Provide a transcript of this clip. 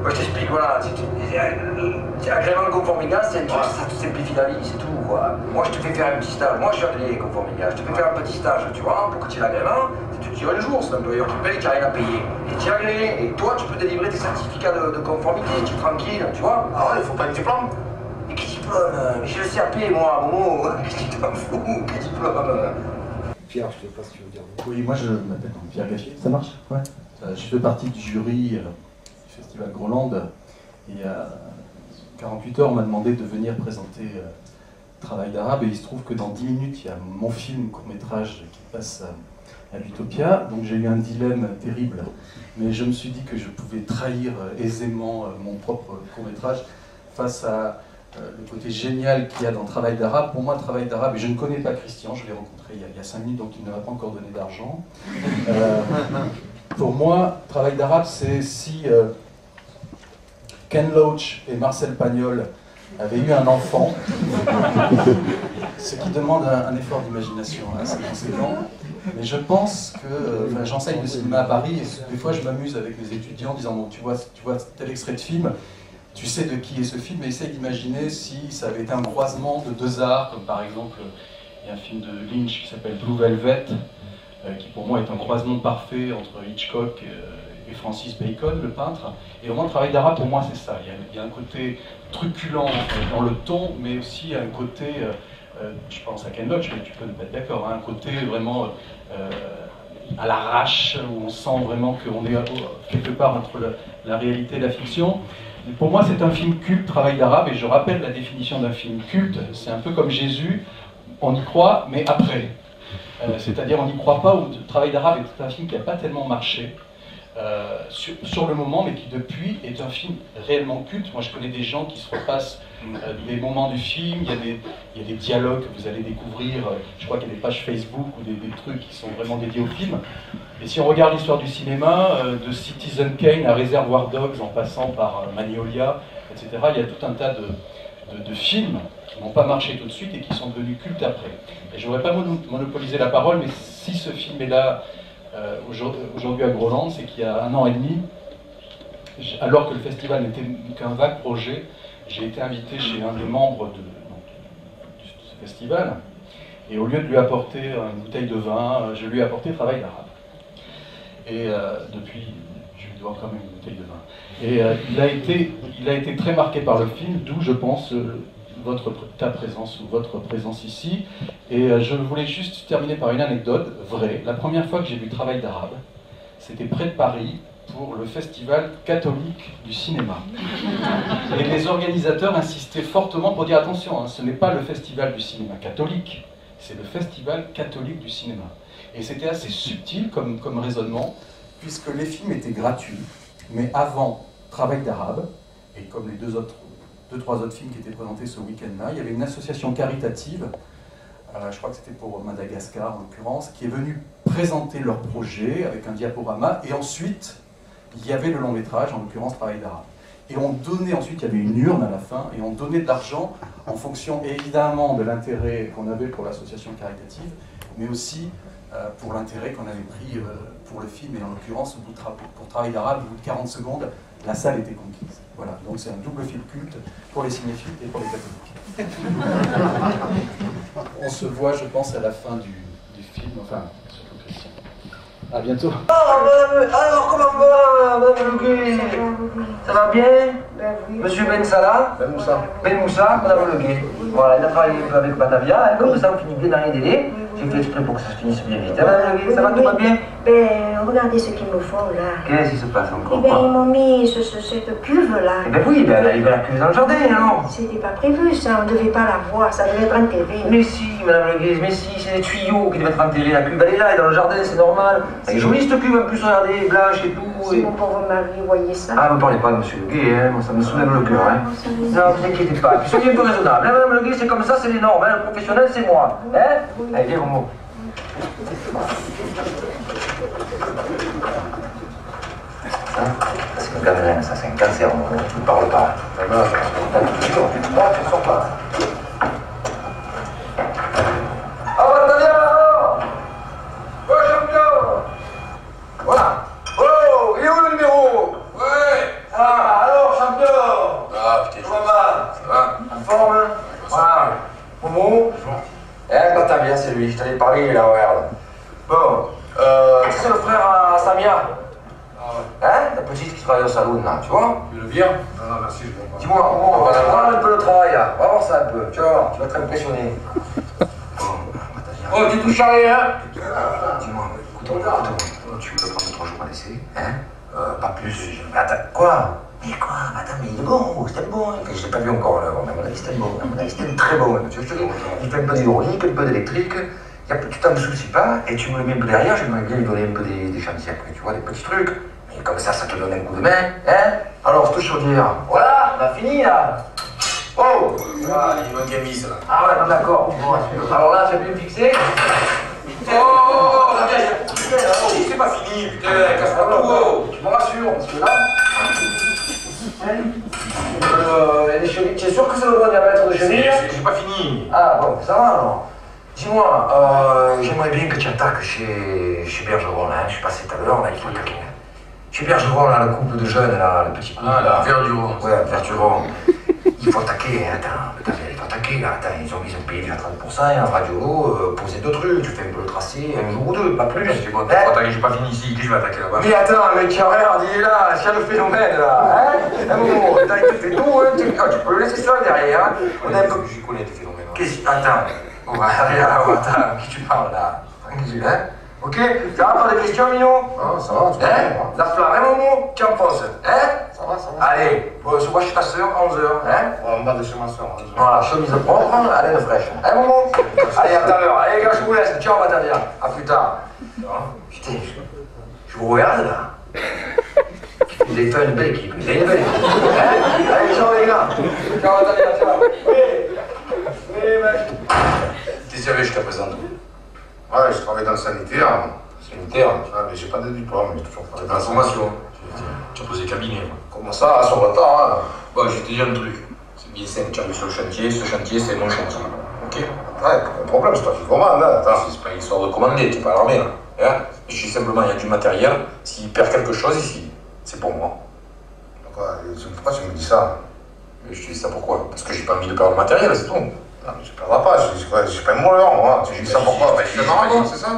Moi je t'explique, voilà, agrément de conformigas, c'est un truc, ça te simplifie la vie, c'est tout, quoi. Moi je te fais faire un petit stage, moi je suis agréé conformigas, je te fais faire un petit stage, tu vois, pour que tu aies l'agrément, tu tires un jour, c'est l'employeur qui paye, tu n'as rien à payer. Et tu es agréé, et toi tu peux délivrer tes certificats de conformité, tu es tranquille, tu vois. Ah ouais, il faut pas un diplôme. Mais quel diplôme? Mais j'ai le CAP, moi, Momo, qu'est-ce que tu t'en fous? Quel diplôme? Pierre, je sais pas ce que tu veux dire. Oui, moi je m'appelle Pierre Gaffier. Ça marche? Ouais. Je fais partie du jury du Festival Groenland. Et il y a 48 heures, on m'a demandé de venir présenter Travail d'arabe. Et il se trouve que dans 10 minutes, il y a mon film court-métrage qui passe à l'Utopia. Donc j'ai eu un dilemme terrible. Mais je me suis dit que je pouvais trahir aisément mon propre court-métrage face à le côté génial qu'il y a dans Travail d'arabe. Pour moi, Travail d'arabe, et je ne connais pas Christian, je l'ai rencontré il y a 5 minutes, donc il ne m'a pas encore donné d'argent. Pour moi, Travail d'arabe, c'est si Ken Loach et Marcel Pagnol avaient eu un enfant, ce qui demande un effort d'imagination assez conséquent. Mais je pense que, j'enseigne le cinéma à Paris, et des fois je m'amuse avec les étudiants en disant, bon, tu vois tel extrait de film, tu sais de qui est ce film, et essaye d'imaginer si ça avait été un croisement de deux arts, comme par exemple, il y a un film de Lynch qui s'appelle Blue Velvet, qui pour moi est un croisement parfait entre Hitchcock et Francis Bacon, le peintre. Et au moins, le Travail d'arabe, pour moi, c'est ça. Il y a un côté truculent dans le ton, mais aussi un côté, je pense à Ken Loach, mais tu peux ne pas être d'accord, hein, un côté vraiment à l'arrache, où on sent vraiment qu'on est quelque part entre la réalité et la fiction. Pour moi, c'est un film culte, Travail d'arabe, et je rappelle la définition d'un film culte. C'est un peu comme Jésus, on y croit, mais après. C'est-à-dire, on n'y croit pas, ou Travail d'arabe est un film qui n'a pas tellement marché sur le moment, mais qui depuis est un film réellement culte. Moi, je connais des gens qui se repassent des moments du film, il y a des dialogues que vous allez découvrir, je crois qu'il y a des pages Facebook ou des trucs qui sont vraiment dédiés au film. Et si on regarde l'histoire du cinéma, de Citizen Kane à Reservoir Dogs, en passant par Magnolia, etc., il y a tout un tas de films qui n'ont pas marché tout de suite et qui sont devenus cultes après. Et je ne voudrais pas monopoliser la parole, mais si ce film est là aujourd'hui à Groenland, c'est qu'il y a 1 an et demi, alors que le festival n'était qu'un vague projet, j'ai été invité chez un des membres de ce festival, et au lieu de lui apporter une bouteille de vin, je lui ai apporté Travail d'arabe. Et depuis, je lui dois quand même une bouteille de vin. Et il a été très marqué par le film, d'où je pense ta présence ou votre présence ici. Et je voulais juste terminer par une anecdote vraie. La première fois que j'ai vu Travail d'arabe, c'était près de Paris, pour le festival catholique du cinéma. Et les organisateurs insistaient fortement pour dire attention, hein, ce n'est pas le festival du cinéma catholique, c'est le festival catholique du cinéma. Et c'était assez subtil comme raisonnement, puisque les films étaient gratuits, mais avant Travail d'arabe, et comme les deux, trois autres films qui étaient présentés ce week-end-là, il y avait une association caritative, je crois que c'était pour Madagascar en l'occurrence, qui est venue présenter leur projet avec un diaporama, et ensuite, il y avait le long métrage, en l'occurrence Travail d'arabe. Et on donnait ensuite, il y avait une urne à la fin, et on donnait de l'argent en fonction évidemment de l'intérêt qu'on avait pour l'association caritative, mais aussi pour l'intérêt qu'on avait pris pour le film, et en l'occurrence pour Travail d'arabe, au bout de 40 secondes, la salle était conquise. Voilà, donc c'est un double film culte pour les cinéphiles et pour les catholiques. On se voit, je pense, à la fin du film, enfin, surtout Christian. À bientôt. Alors, comment va, Madame Le Guet? Ça va bien? Monsieur Ben Salah? Ben Moussa, Madame Le Guet. Voilà, il a travaillé un peu avec Batavia, hein, comme ça on finit bien dans les délais. J'ai fait exprès pour que ça se finisse bien vite. Hein, Madame Le Guet, ça va, tout va bien? Ben, regardez ce qu'ils me font là. Qu'est-ce qui se passe encore? Eh ben, ils m'ont mis cette cuve là. Eh ben oui, ben, il va la cuve dans le jardin, alors. C'était pas prévu ça, on devait pas la voir, ça devait être enterré. Mais si, Madame Le Guet, mais si, c'est des tuyaux qui devaient être enterrés. La cuve, elle est là, elle est dans le jardin, c'est normal. Elle est jolie cette cuve, en plus, regardez, blanche et tout. Si mon pauvre mari voyait ça. Ah, ne parlez pas de Monsieur Le Guet, hein, moi ça me soulève le cœur, hein. Non, vous inquiétez pas, puis soyez un peu raisonnable. Hein, Madame Le Guet, c'est comme ça, c'est les normes, hein. Le professionnel, c'est moi. Hein? Allez, viens, Momo. C'est un gangrène, ça, c'est un cancer, Momo. Tu ne parles pas. Tu te crois, tu ne sors pas. Ah, Batavia, alors? Ouais, champion. Voilà. Oh, il est où le numéro? Ouais. Ah, alors. forme. Voilà. Momo. Eh, bah t'as bien, c'est lui. Je t'avais parlé, là, regarde. Bon, c'est le frère à Samia. Hein? La petite qui travaille au salon, là, tu vois? Tu le viens? Non, non, merci, je viens pas. Dis-moi, on va voir un peu le travail, là. On va voir ça un peu. Tu vas voir, tu vas être impressionné. Oh, tu touches à rien, hein? Dis-moi, écoute-moi. Tu veux prendre 3 jours à laisser? Hein? Pas plus. Attends, quoi? Mais quoi? Attends, mais il est bon, c'était bon. Je l'ai pas vu encore, là. Mais à mon avis, c'était bon. À mon avis, c'était très bon. Tu veux que je te dis? Il fait un peu d'hydraulique, un peu d'électrique. Tu t'en soucies pas, et tu me le mets un peu derrière, j'aimerais bien lui donner un peu des chantiers après, tu vois, des petits trucs. Mais comme ça te donne un coup de main, hein? Alors, touche sur dire. Voilà, on a fini, là. Oh! Ah, il manque un vis, là. Ah ouais, non, d'accord. Bon, alors là, j'ai bien fixé. Oh, c'est pas fini, putain, casse-toi tout. Je me rassure, parce que là. Les chevilles, tu es sûr que c'est le bon diamètre de cheville? J'ai pas fini. Ah bon, ça va alors. Dis-moi, j'aimerais bien que tu attaques chez Bergeron, hein. Je suis passé tout à l'heure, là, il faut attaquer. Chez Bergeron, là, le couple de jeunes, là, le petit couple. Ah, là, Verduron. Ouais, Verduron. Il faut attaquer, hein, attends, il faut attaquer, là, attends, ils ont payé déjà 30%, et en radio, poser 2 trucs, tu fais un peu le tracé, un jour ou 2, pas plus. C'est bon, attaquer, j'ai pas fini ici, qui je vais attaquer là-bas? Mais attends, mec, regarde, il est là, c'est le phénomène, là, hein? Un moment, attends, il te fait tout, hein, tu peux le laisser seul derrière, hein? On a un peu... Je connais tes phénomènes. Attends, on va aller là, attends, qui tu parles, là? Tranquille, hein? Ok? Ça va, pas de questions, Mignon? Ah, ça va, tu Hein? La flamme, hein, Momo? Tu en penses? Hein? Ça va. Allez, bon, je vois chez ta soeur, 11h, hein? On va de chez ma soeur. Voilà, chemise propre, allez, de fraîche. Hein, Momo? Allez, à tout à l'heure. Allez, les gars, je vous laisse. Ciao, Batavia. À plus tard. Putain, je vous regarde, là. Vous avez fait une belle équipe. Vous avez une belle équipe. Hein? Allez, ciao, les gars. Ciao, Batavia, ciao. Oui, mec. T'es sérieux jusqu'à présent? Ouais, je travaille dans le sanitaire. Sanitaire? Ah, mais j'ai pas de diplôme, mais j'ai toujours travaillé dans le Transformation. Tu as posé cabinet, moi. Comment ça, sur le temps, hein? Bon, je vais te dire un truc. C'est bien simple, tu arrives sur le chantier, ce chantier, c'est mon chantier. Ok? Ouais, pas de problème, c'est toi qui commande, hein, attends. C'est pas une histoire de commander, t'es pas l'armée, là. Hein? Je dis simplement, il y a du matériel. S'il perd quelque chose ici, c'est pour moi. Pourquoi tu me dis ça? Mais je te dis ça pourquoi? Parce que j'ai pas envie de perdre le matériel, c'est tout. Non, mais tu perdras pas, j'ai pas une mouleur, moi. Tu dis ça pourquoi? Bah, C'est normal, c'est ça?